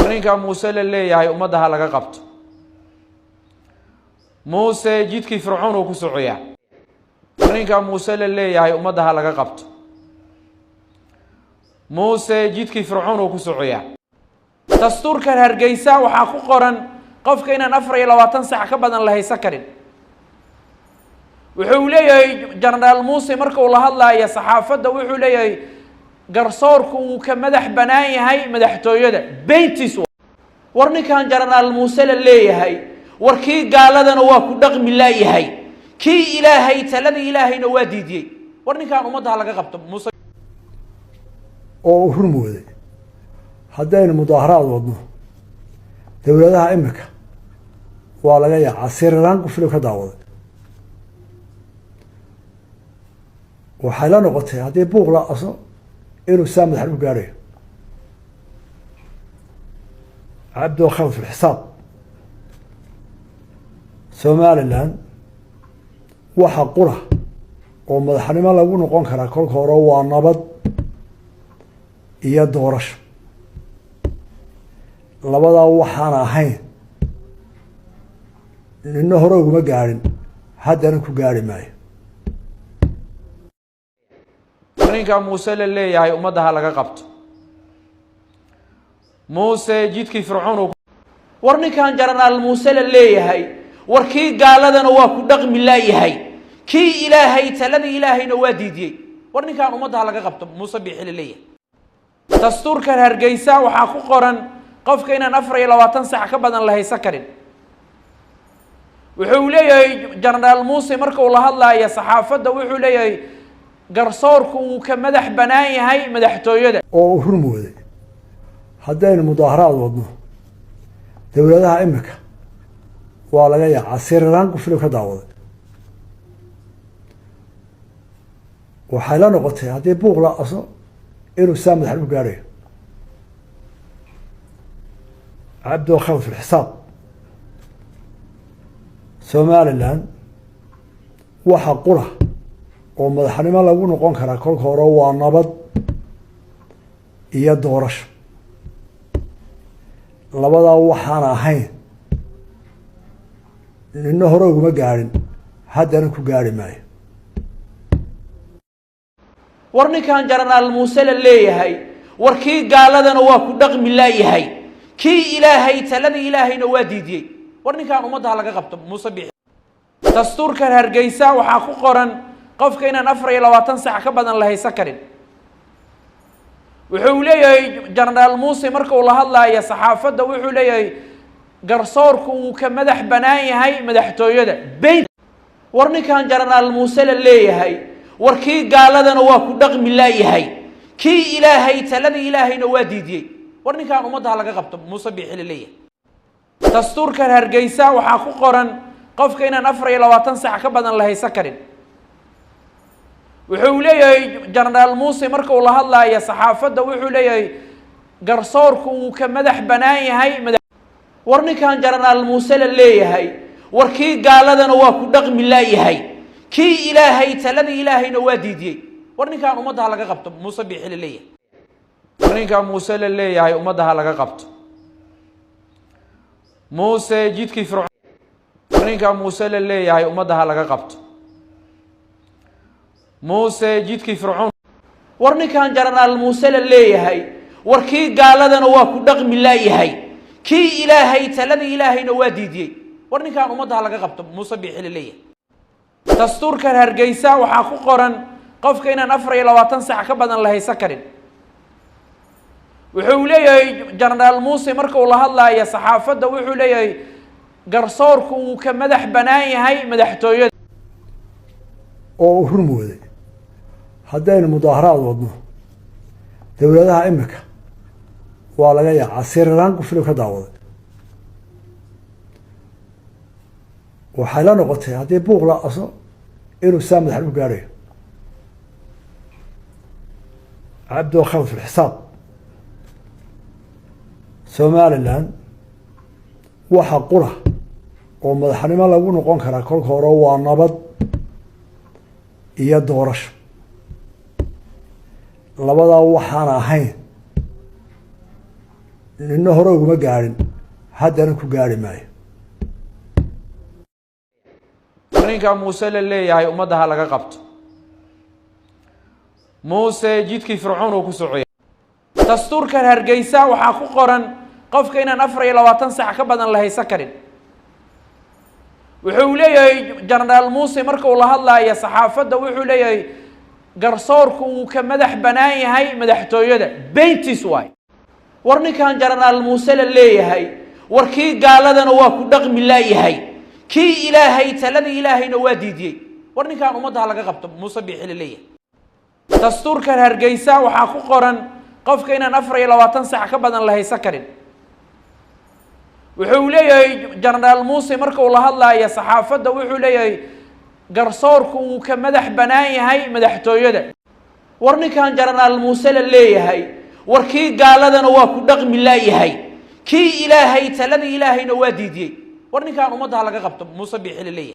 ninka Muuse la leeyahay ummadaha laga qabto. Muuse jidkii Fircoon uu ku socoyaa. ninka Muuse la leeyahay ummadaha laga qabto. Muuse jidkii Fircoon uu ku socoyaa. dastuurkan Hargeysa waxaa ku qoran qofka inaan 24 saac ka badan la haysan karin. wuxuu leeyahay Generaal Muuse marka uu la hadlayo saxaafadda wuxuu leeyahay garsoorku uu ka madax banaan yahay madaxtooyada beentis war ninkan Generaal Muuse la leeyahay warkii gaaladana waa ku dhaqmi laayahay kii Ilaahay talada Ilaahayna waa diidiyay war ninkan ummadaha laga qabto Muuse oo hurmooday haddaynu mudaaharaad wadno dowladaha imika waa laga yaacaa sirran ku filo ka daawaday waxay la noqotay haddii buuq la aso inuu saamad xal u gaarayo cabdo khawf الحساب Somaliland waxa qura oo madaxnimo lagu noqon karaa kolka hore waa nabad iyo doorasho labada waxaan ahayn inna hore uguma gaarin haddana ku gaari maayo ninka Muuse la leeyahay ummadaha laga qabto. Muuse jidkii Fircoon uu war ninkan Generaal Muuse la leeyahay warkii gaaladana waa ku dhaqmi laayahay kii Ilaahay talada Ilaahayna waa diidiyay war ninkan ummadaha laga qabto Muuse bixi la leeyahay. dastuurkan Hargeysa waxaa ku qoran qofka inaan 24 saac ka badan la haysan karin. wuxuu leeyahay Generaal Muuse marka uu la hadlayo saxaafadda wuxuu leeyahay garsoorku uu ka madax banaan yahay madaxtooyada oo hurmooday haddaynu mudaaharaad wadno dowladaha imika waa laga yaacaa sirran ku filo ka daawaday waxay la noqotay haddii buuq la aso inuu saamad xal u gaarayo cabdo khawf الحساب Somaliland waxa qura oo madaxnimo lagu noqon karaa kolka hore waa nabad iyo doorasho labada waxaan ahayn inna hore uguma gaarin haddana ku gaari maayo war ninkan Generaal Muuse la leeyahay warkii gaaladana waa ku dhaqmi laayahay kii Ilaahay talada Ilaahayna waa diidiyay war ninkan ummadaha laga qabto Muuse bixi dastuurkan Hargeysa waxaa ku qoran qofka inaan 24 saac ka badan la haysan karin. wuxuu leeyahay Generaal Muuse marka uu la hadlayo saxaafadda wuxuu leeyahay garsoorku uu ka madax banaan yahay madaxtooyada been war ninkan Generaal Muuse la leeyahay warkii gaaladana waa ku dhaqmi laayahay kii Ilaahay talada Ilaahayna waa diidiyay war ninkan ummadaha laga qabto Muuse bixi la leeyahay. dastuurkan Hargeysa waxaa ku qoran qofka inaan 24 saac ka badan la haysan karin. wuxuu leeyahay Generaal Muuse marka uu la hadlayo saxaafadda wuxuu leeyahay garsoorku uu ka madax banaan yahay war ninkan Generaal Muuse la leeyahay warkii gaaladana waa ku dhaqmi laayahay kii Ilaahay talada Ilaahayna waa diidiyay war ninkan ummadaha laga qabto Muuse bixi la leeyahay. ninka Muuse la leeyahay ummadaha laga qabto. Muuse jidkii Fircoon ninka Muuse la leeyahay ummadaha laga qabto. Muuse jidkii Fircoon war ninkan Generaal Muuse la leeyahay warkii gaaladana waa ku dhaqmi laayahay kii Ilaahay talada Ilaahayna waa diidiyay war ninkan ummadaha laga qabto Muuse bixi la leeyahay. dastuurkan Hargeysa waxaa ku qoran qofka inaan 24 saac ka badan la haysan karin. wuxuu leeyahay Generaal Muuse marka uu la hadlayo saxaafadda wuxuu leeyahay garsoorku uu ka madax banaan yahay madaxtooyada oo hurmooday haddaynu mudaaharaad wadno dowladaha imika waa laga yaacaa sirran ku filo ka daawaday waxay la noqotay haddii buuq la aso inuu saamad xal u gaarayo cabdo khawf الحساب Somaliland waxa qura oo madaxnimo lagu noqon karaa kolka hore waa nabad iyo doorasho labada waxaan ahayn nina hore uguma gaadhin haddana ku gaadhi maayo. ninka muuse la leeyahay ummadaha laga qabto. muuse jidkii fircoon uu ku socday. dastuurkan Hargeysa waxaa ku qoran qofka inaan 24 saac ka badan la haysan karin. wuxuu leeyahay Generaal Muuse marka uu la hadlayo saxaafadda wuxuu leeyahay garsoorku uu ka madax banaan yahay madaxtooyada beentis waay. war ninkan Generaal Muuse la leeyahay warkii gaaladana waa ku dhaqmi laayahay kii ilaahay talada ilaahayna waa diidiyay. war ninkan ummadaha laga qabto Muuse bixi leeyahay. dastuurkan Hargeysa waxaa ku qoran qofka inaan 24 saac ka badan la haysan karin. wuxuu leeyahay Generaal Muuse marka uu la hadlayo saxaafadda wuxuu leeyahay garsoorku uu ka madax banaan yahay madaxtooyada. war ninkan Generaal Muuse la leeyahay warkii gaaladana waa ku dhaqmi laayahay kii ilaahay talada ilaahayna waa diidiyay. war ninkan ummadaha laga qabto Muuse bixi leeyahay.